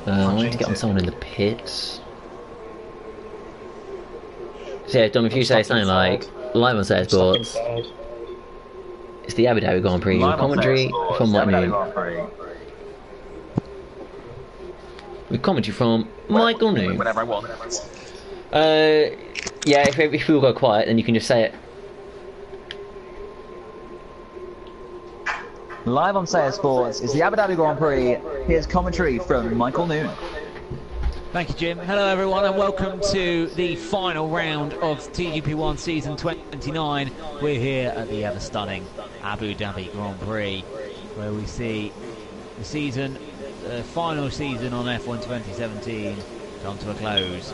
I need to get on someone in the pits. So yeah, Dom, if you say something like live on Set Sports, it's the Abu Dhabi Grand Prix with commentary from Mike Noon. With commentary from Michael Noon. Whenever I want. Yeah, if we all go quiet, then you can just say it. Live on Sire Sports is the Abu Dhabi Grand Prix. Here's commentary from Michael Noon. Thank you, Jim. Hello, everyone, and welcome to the final round of TGP1 Season 29. We're here at the ever-stunning Abu Dhabi Grand Prix, where we see the season, the final season on F1 2017, come to a close.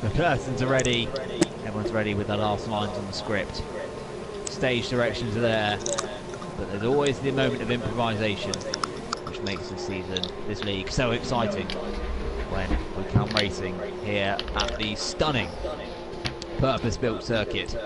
The curtains are ready. Everyone's ready with their last lines on the script. Stage directions are there, but there's always the moment of improvisation, which makes this season, this league, so exciting. When we come racing here at the stunning purpose-built circuit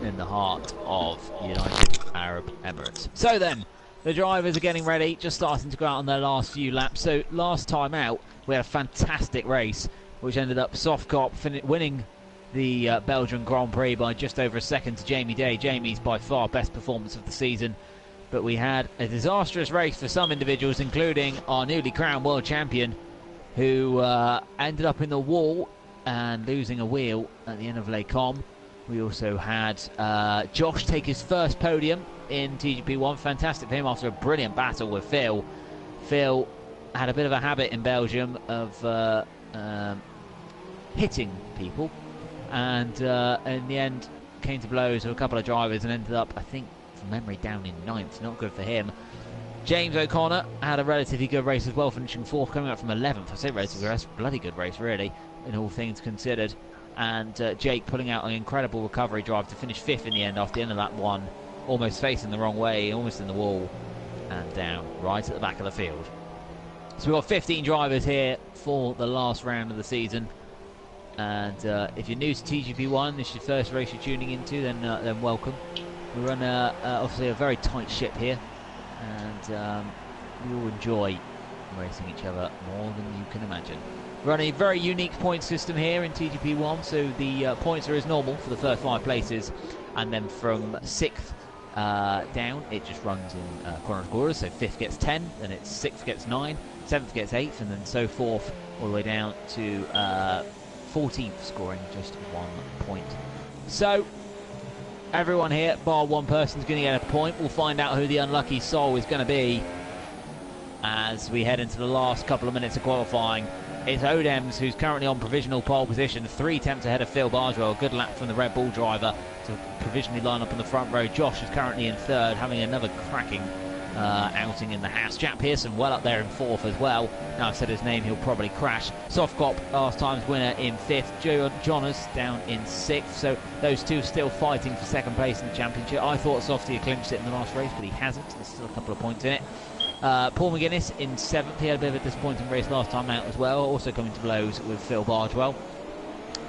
in the heart of United Arab Emirates. So then, the drivers are getting ready, just starting to go out on their last few laps. So last time out, we had a fantastic race, which ended up Softcop winning the Belgian Grand Prix by just over a second to Jamie Day. Jamie's by far best performance of the season. But we had a disastrous race for some individuals, including our newly crowned world champion, who ended up in the wall and losing a wheel at the end of Les Combes. We also had Josh take his first podium in TGP1. Fantastic for him after a brilliant battle with Phil. Phil had a bit of a habit in Belgium of hitting people, and in the end came to blows with a couple of drivers and ended up, I think, from memory, down in 9th. Not good for him. James O'Connor had a relatively good race as well, finishing 4th, coming up from 11th. I say relatively good race, bloody good race, really, in all things considered. And Jake pulling out an incredible recovery drive to finish 5th in the end after the end of that one, almost facing the wrong way, almost in the wall, and down right at the back of the field. So we've got 15 drivers here for the last round of the season. And if you're new to TGP1, this is your first race you're tuning into, then welcome. We run obviously a very tight ship here, and we all enjoy racing each other more than you can imagine. We run a very unique point system here in TGP1, so the points are as normal for the first 5 places, and then from 6th down it just runs in chronological order. So 5th gets 10, then it's 6th gets 9, 7th gets 8th, and then so forth all the way down to 14th, scoring just 1 point. So everyone here, bar one person, is going to get a point. We'll find out who the unlucky soul is going to be as we head into the last couple of minutes of qualifying. It's Odems, who's currently on provisional pole position, 3 tenths ahead of Phil Bargewell. Good lap from the Red Bull driver to provisionally line up in the front row. Josh is currently in 3rd, having another cracking outing in the house. Jack Pearson well up there in 4th as well. Now I've said his name, he'll probably crash. Softcop, last time's winner, in 5th. Jonas down in 6th. So those two still fighting for 2nd place in the championship. I thought Softy had clinched it in the last race, but he hasn't. There's still a couple of points in it. Paul McGuinness in 7th. He had a bit of a disappointing race last time out as well, also coming to blows with Phil Bargewell.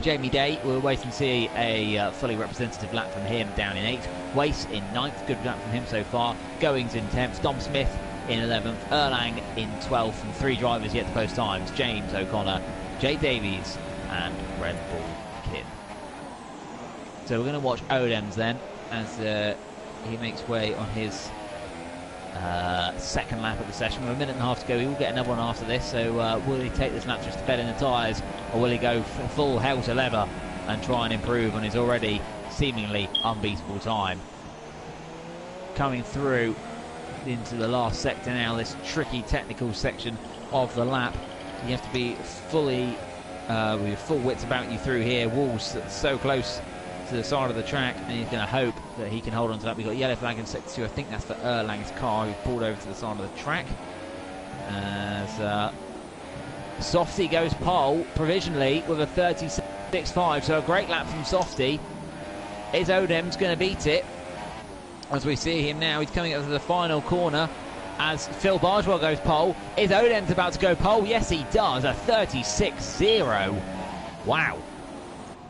Jamie Day, we'll wait and see a fully representative lap from him down in 8th. Wace in 9th, good lap from him so far. Goings in 10th, Dom Smith in 11th, Erlang in 12th, and 3 drivers yet to post times: James O'Connor, Jay Davies, and Red Bull Kid. So we're going to watch Odems then as he makes way on his 2nd lap of the session. With a minute and a half to go, he will get another one after this. So will he take this lap just to bed in the tyres, or will he go full hell to leather and try and improve on his already seemingly unbeatable time? Coming through into the last sector now, this tricky technical section of the lap. You have to be fully with full width about you through here. Walls so close to the side of the track, and he's going to hope that he can hold on to that. We've got yellow flag in sector 2. I think that's for Erlang's car, who pulled over to the side of the track. As Softy goes pole provisionally with a 36.5, so a great lap from Softy. Is Odems going to beat it? As we see him now, he's coming up to the final corner as Phil Bargewell goes pole. Is Odems about to go pole? Yes, he does. A 36.0. Wow.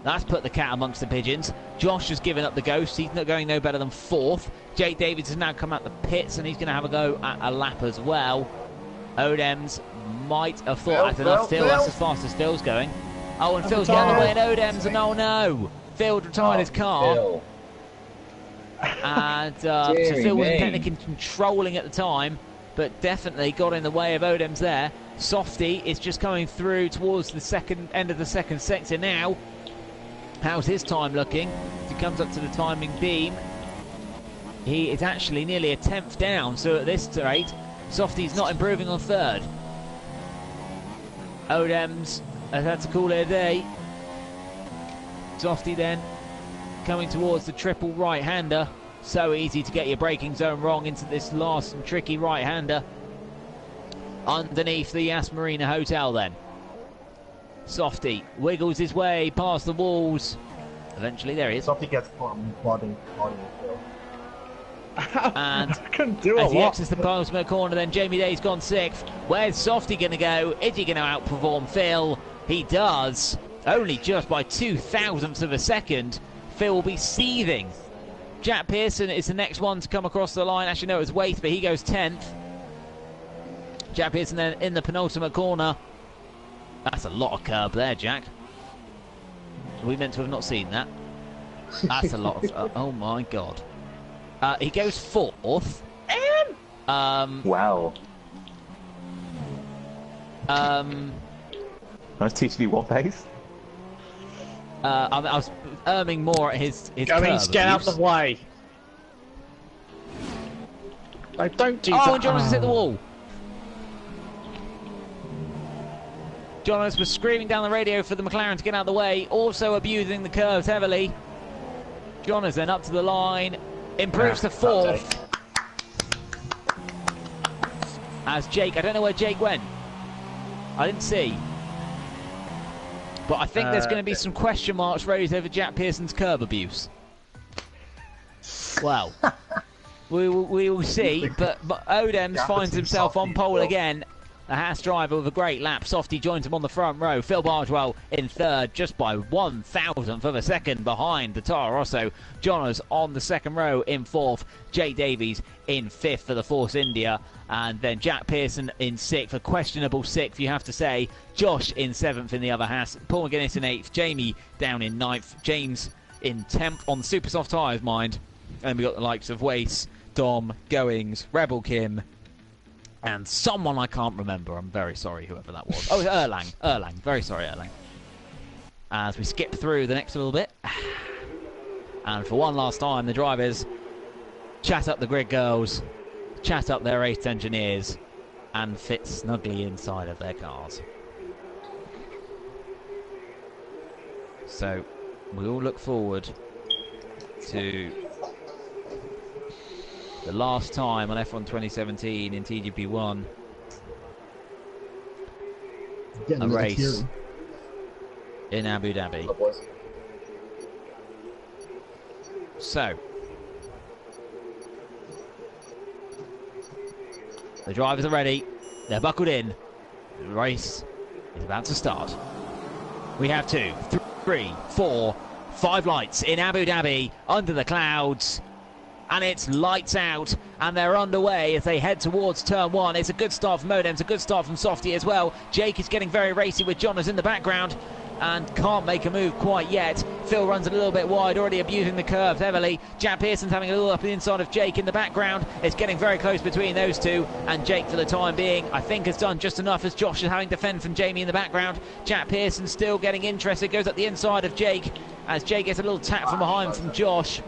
That's put the cat amongst the pigeons. Josh has given up the ghost. He's not going no better than 4th. Jake Davids has now come out the pits, and he's going to have a go at a lap as well. Odems might have thought that's enough. Phil, that's as fast as Phil's going. Oh, and Phil's getting away in Odems, and oh no! Phil retired his car. Phil. And so Phil wasn't technically controlling at the time, but definitely got in the way of Odems there. Softy is just coming through towards the end of the second sector now. How's his time looking? As he comes up to the timing beam, he is actually nearly a 10th down, so at this rate, Softy's not improving on third. Odems has had to call it a day. Softy then coming towards the triple right-hander. So easy to get your braking zone wrong into this last and tricky right-hander. Underneath the Yas Marina Hotel then. Softy wiggles his way past the walls. Eventually there he is. Softy gets body. And I couldn't do as he exits the penultimate corner, then Jamie Day's gone 6th. Where's Softy going to go? Is he going to outperform Phil? He does. Only just by 0.02 of a second. Phil will be seething. Jack Pearson is the next one to come across the line. Actually, no, it was Waith, but he goes 10th. Jack Pearson then in the penultimate corner. That's a lot of curb there, Jack. We meant to have not seen that. That's a lot of... oh, my God. He goes 4th. Wow. Nice TGP1 pace. I was erming more at his I curb mean, get out abuse. of the way. Like, don't do Oh, that. and Jonas has hit the wall. Jonas was screaming down the radio for the McLaren to get out of the way, also abusing the curves heavily. Jonas then up to the line, improves to 4th. As Jake, I don't know where Jake went. I didn't see. But I think there's going to be some question marks raised over Jack Pearson's curb abuse. Well, we will see. But Odems finds himself on pole again. The Haas driver with a great lap. Softy joins him on the front row. Phil Bargewell in 3rd, just by 1,000th of a second behind the Toro Rosso. Jonas on the 2nd row in 4th. Jake Davies in 5th for the Force India. And then Jack Pearson in 6th, a questionable 6th, you have to say. Josh in 7th in the other Haas. Paul McGuinness in 8th. Jamie down in 9th. James in 10th on the super soft tyres, mind. And we got the likes of Wace, Dom, Goings, Rebel Kim, and someone I can't remember. I'm very sorry, whoever that was. Oh, Erlang. Erlang. Very sorry, Erlang. As we skip through the next little bit. And for one last time, the drivers chat up the grid girls, chat up their race engineers, and fit snugly inside of their cars. So, we all look forward to the last time on F1 2017 in TGP1, a race in Abu Dhabi. So, the drivers are ready, they're buckled in, the race is about to start. We have 2, 3, 4, 5 lights in Abu Dhabi under the clouds. And it's lights out, and they're underway as they head towards turn 1. It's a good start from Odems, a good start from Softy as well. Jake is getting very racy with Jonas in the background and can't make a move quite yet. Phil runs a little bit wide, already abusing the curves heavily. Jack Pearson's having a little up the inside of Jake in the background. It's getting very close between those two, and Jake, for the time being, I think has done just enough as Josh is having to fend from Jamie in the background. Jack Pearson still getting interested, goes up the inside of Jake as Jake gets a little tap from behind from Josh.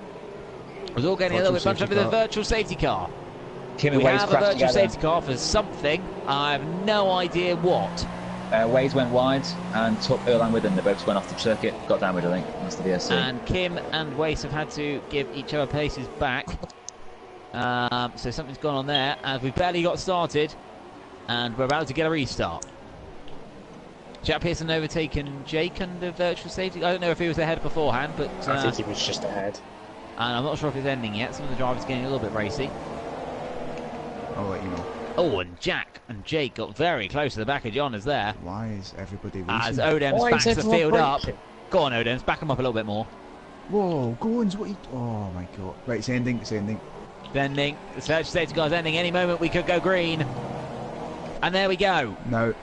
Was all getting a little bit bunched up with a virtual safety car. We have a virtual safety car for something. I have no idea what. Waze went wide and took Erlang with him. They both went off the circuit, got damaged, I think. That's the VSC. And Kim and Wace have had to give each other places back. So something's gone on there as we've barely got started and we're about to get a restart. Jack Pearson overtaken Jake under virtual safety. I don't know if he was ahead beforehand, but I think he was just ahead. And I'm not sure if it's ending yet. Some of the drivers are getting a little bit racy. I'll let you know. Oh, and Jack and Jake got very close to the back of Jonas there. Why is everybody racing? As Odems backs the field up. Go on, Odems, back him up a little bit more. Whoa, Goins, what are you... Oh, my God. Right, it's ending, it's ending. Ending. The search safety car's ending. Any moment we could go green. And there we go. No.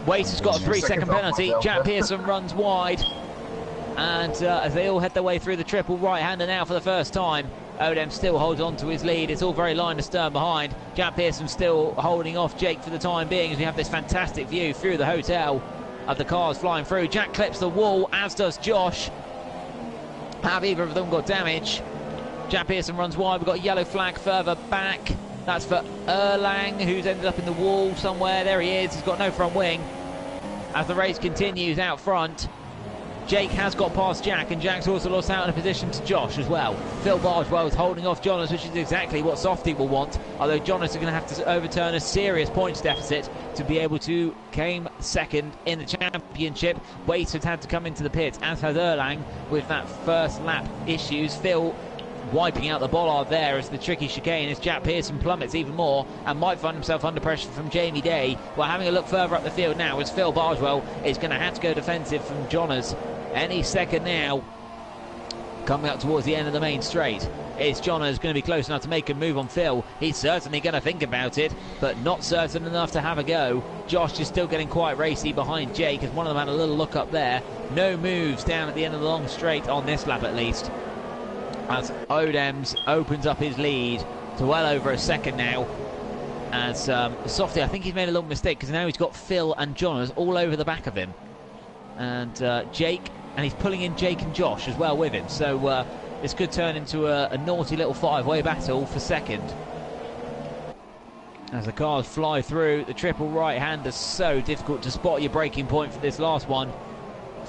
Waite has got a 3-second penalty. Jack Pearson runs wide. And as they all head their way through the triple right-hander now for the first time, Odem still holds on to his lead. It's all very line astern behind. Jack Pearson still holding off Jake for the time being as we have this fantastic view through the hotel of the cars flying through. Jack clips the wall, as does Josh. Have either of them got damage? Jack Pearson runs wide. We've got a yellow flag further back. That's for Erlang, who's ended up in the wall somewhere. There he is. He's got no front wing. As the race continues out front, Jake has got past Jack, and Jack's also lost out in a position to Josh as well. Phil Bargewell is holding off Jonas, which is exactly what Softy will want, although Jonas is going to have to overturn a serious points deficit to be able to claim second in the championship. Waite has had to come into the pit, as has Erlang, with that first lap issues. Phil wiping out the bollard there as the tricky chicane as Jack Pearson plummets even more and might find himself under pressure from Jamie Day. We're having a look further up the field now as Phil Bargewell is going to have to go defensive from Jonas any second now. Coming up towards the end of the main straight, is Jonas going to be close enough to make a move on Phil? He's certainly going to think about it, but not certain enough to have a go. Josh is still getting quite racy behind Jake as one of them had a little look up there. No moves down at the end of the long straight on this lap at least, as Odems opens up his lead to well over a second now. As Softy, I think he's made a little mistake because now he's got Phil and Jonas all over the back of him, and Jake, and he's pulling in Jake and Josh as well with him, so this could turn into a naughty little five-way battle for second. As the cars fly through, the triple right-hander is so difficult to spot your breaking point for this last one.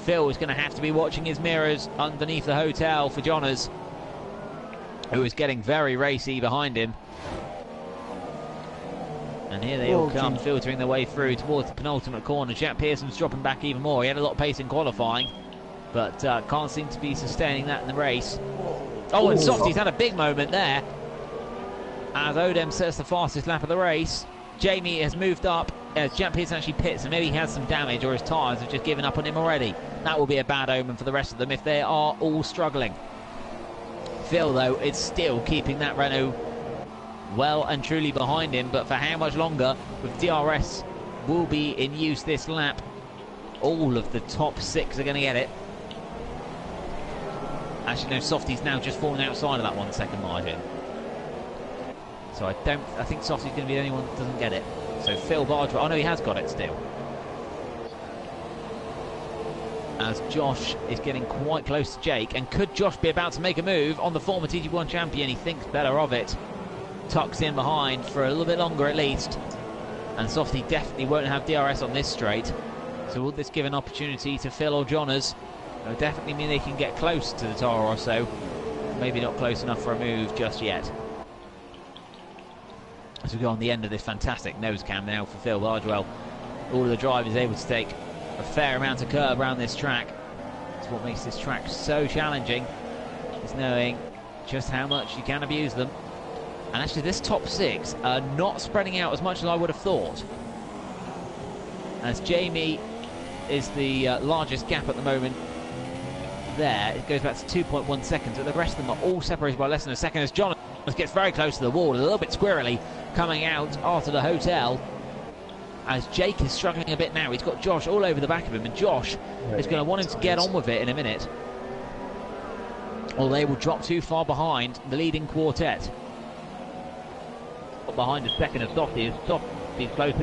Phil is going to have to be watching his mirrors underneath the hotel for Jonas, who is getting very racy behind him. And here they all come, filtering their way through towards the penultimate corner. Jack Pearson's dropping back even more. He had a lot of pace in qualifying, but can't seem to be sustaining that in the race. Oh, and Softy's had a big moment there, as Odem sets the fastest lap of the race. Jamie has moved up as Jack Pearson actually pits, and maybe he has some damage, or his tyres have just given up on him already. That will be a bad omen for the rest of them if they are all struggling. Phil, though, is still keeping that Renault well and truly behind him, but for how much longer? With DRS will be in use this lap. All of the top 6 are going to get it. Actually, no, Softy's now just fallen outside of that 1 second margin. So I think Softy's going to be the only one that doesn't get it. So Phil Bargewell, oh no, he has got it still. As Josh is getting quite close to Jake, and could Josh be about to make a move on the former TGP1 champion? He thinks better of it. Tucks in behind for a little bit longer at least, and Softy definitely won't have DRS on this straight. So will this give an opportunity to Phil or Jonas? It'll definitely mean they can get close to the Toro Rosso. Maybe not close enough for a move just yet. As we go on the end of this fantastic nose cam now for Phil Bargewell, all of the drivers able to take a fair amount of curb around this track. It's what makes this track so challenging, is knowing just how much you can abuse them. And actually this top 6 are not spreading out as much as I would have thought, as Jamie is the largest gap at the moment there. It goes back to 2.1 seconds, but the rest of them are all separated by less than a second, as Jonas gets very close to the wall, a little bit squirrely coming out after the hotel, as Jake is struggling a bit now. He's got Josh all over the back of him, and Josh is going to want him to get on with it in a minute, or they will drop too far behind the leading quartet. Behind the second of Softy, Softy's close